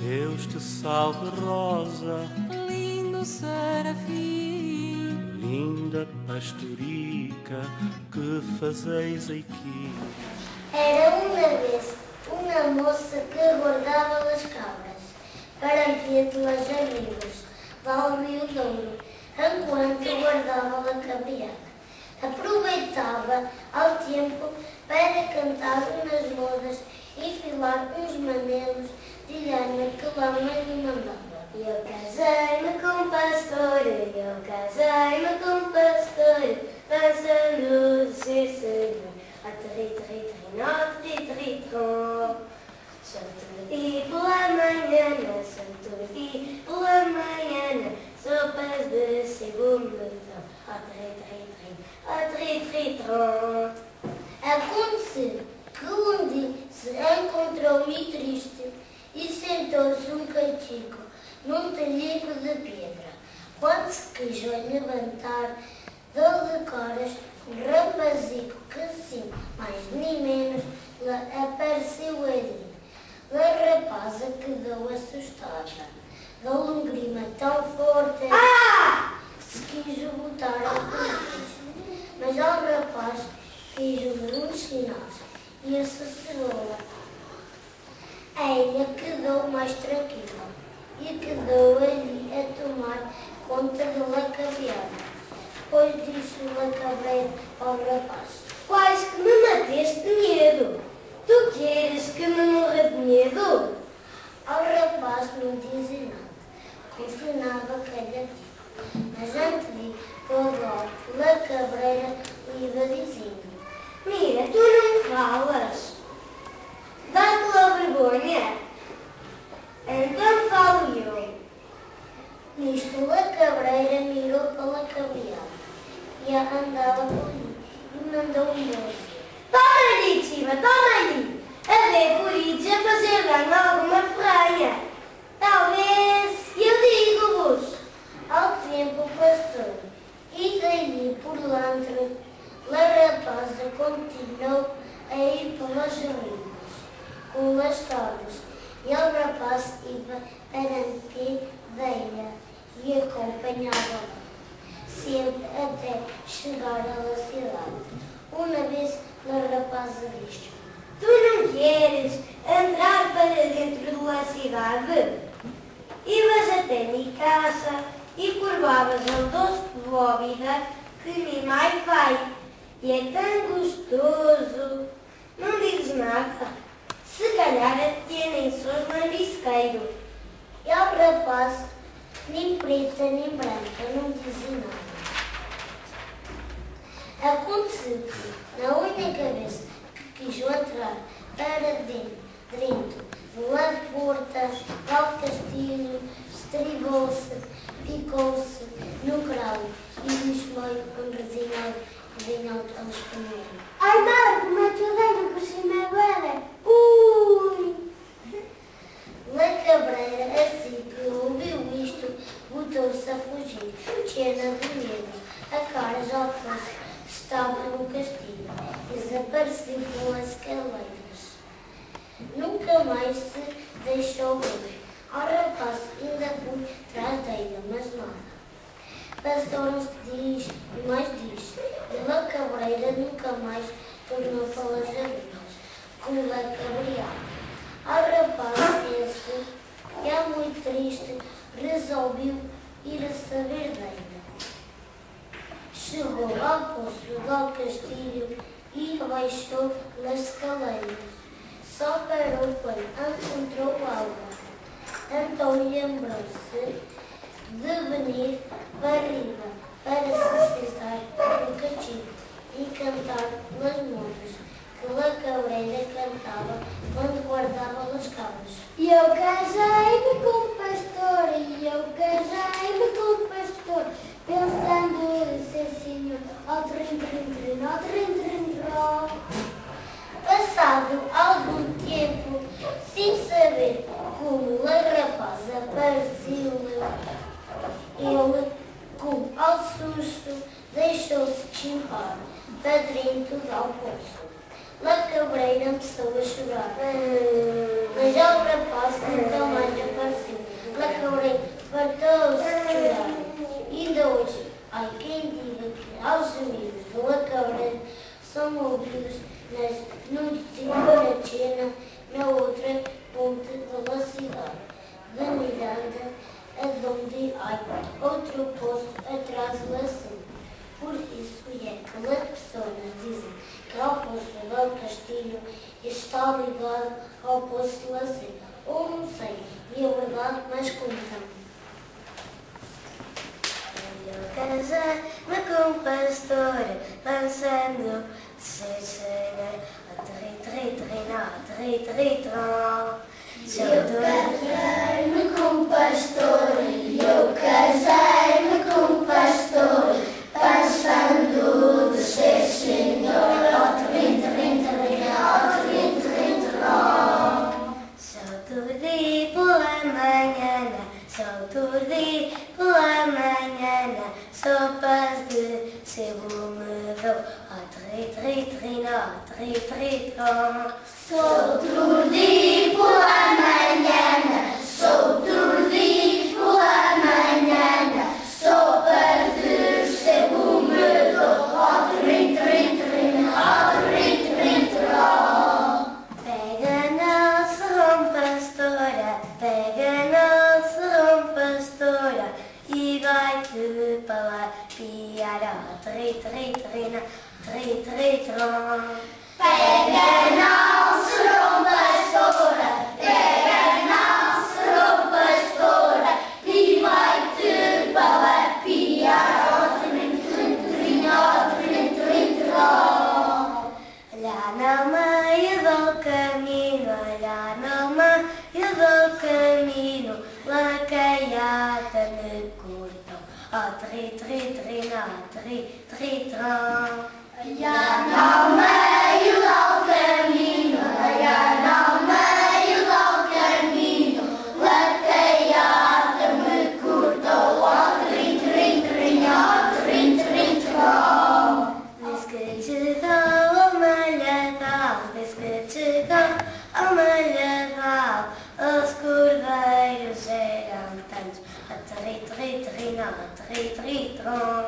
Deus te salve, Rosa, lindo serafim, linda pastorica, que fazeis aqui? Era uma vez uma moça que guardava as cabras para que pelas abrigos ao Rio Douro, enquanto guardava a cabeada. Aproveitava ao tempo para cantar umas modas e filar uns manelos de lhana que lá mãe lhe mandava. Eu casei-me com um pastor, eu casei-me com um pastor, dançando ser senhor. A tri, tri, tri, no, tri, tri, tron. Santurdi pela manhã, santurdi pela manhã, sopas de segundão. A tri, tri, tri, a tri, tri, tron. Aconteceu que um dia se encontrou muito triste e sentou-se um catico num telheco de pedra. Quando se quis levantar, deu-lhe caras um rapazico que sim, mais nem menos, lhe apareceu ali. A rapaza quedou assustada. Deu-lhe um grima tão forte que se quis botar ao corpo. Mas ao rapaz fez-lhe uns sinais e assossegou-a. Ela quedou mais tranquila e quedou ali a tomar conta da cabeada. Depois disse-lhe a cabreira ao rapaz: quase que me mateste de medo. Tu queres que me morra de medo? Ao rapaz não dizia nada, continuava calhadinho. Mas antes de todo a cabreira lhe ia dizendo: mira, tu não falas. Dá-te lá vergonha? Então falo eu. Nisto a cabreira mirou pela cabeada e andava por ali e mandou um moço: toma ali, Chiva, toma ali! A ver por aí a fazer dano a alguma ferranha. Talvez eu digo-vos. Ao tempo passou e daí por dentro a rapaza continuou a ir pelas ruínas com as cabras e o rapaz ia perante dela e acompanhava-la sempre até chegar à cidade. Uma vez a rapaza disse: tu não queres entrar para dentro da cidade? Ibas até minha casa e curvavas ao doce de bóvida que nem mais vai. E é tão gostoso. Não dizes nada. Se calhar até nem sou marisqueiro. E ao rapaz, nem preta nem branca, não dizia nada. Aconteceu que, na única vez que quis entrar para dentro da porta ao castilho, estribou-se, picou-se no cravo e disse-lhe um resinado bem alto ao espanhol: ai, Marco, mas eu devo por cima agora. Ui! A cabreira, assim que ouviu isto, botou-se a fugir, cheia de medo. A cara já fosse estava no castilho, desapareceu pelas escaleiras. Nunca mais se deixou ver. Ao rapaz ainda foi atrás dela, mas nada. Passaram-se dias e mais dias, e a cabreira nunca mais tornou pelas abrigas, como a cabreada. Ao rapaz esse, já muito triste, resolveu ir a saber dela. Chegou ao poço do castilho e abaixou nas escaleiras. Só parou quando encontrou água. Então lembrou-se de venir para arriba para se sentar no cativo e cantar nas modas que a cabreira cantava quando guardava as cabras. E eu casei-me com o pastor, e eu casei-me com o pastor, pensando ser senhor, ao trim, trim, trim, ao trim, trim, trom. Passado algum tempo, sem saber como a rapaza apareceu-lhe, ele, com ao susto, deixou-se chimpar para dentro do poço. A La cabreira começou a chorar. Mas ao rapaz nunca mais apareceu. La cabreira fartou-se de chorar. E ainda hoje, ai quem diga que aos amigos de La cabreira são ouvidos no de China, na outra ponte da cidade de Miranda, aonde há outro poço atrás do Lacinho. Por isso é que as pessoas dizem que o poço do Castilho está ligado ao poço do Lacinho. Ou não sei, e é verdade, mas conta-me. Eu casei-me com um pastor, lançando de ser senhor, a tri-tri-tri-na, Eu casei-me com um pastor, eu casei-me com um pastor, passando de ser senhor, ao tri-tri-tri-na, tri-tri-tri-na. Sou tudo pela manhã, sou tudo pela manhã, sopas de cebola, a tri-tri-tri-na, tri-tri-tri. Sou turdi pela manhã, sou turdi pela manhã, sopa de cebola, ó trim-trim-trim, ó trim-trim-trim. Pega não serrão pastora, pega não serrão pastora, e vai-te para lá piar, ó tri-tri-tri-na, tri-tri-trom. Pega não serão pastora, pega não serão pastora, e vai-te balapiar, ó trim-trim-trim, ó trim-trim-trim. Olha no meio do caminho, olha no meio do caminho, lacaiata me curtam, ó tri-tri-tri-na, tri-tri-trom. Olha no meio do caminho, olha no meio do caminho, lacaiata me cortou, ó trim-trim-trim, ó trim-trim-trim. Diz que chegou ao malhadal, diz que chegou ao malhadal, os cordeiros eram tantos, a tri-tri-tri-na, tri-tri-trom.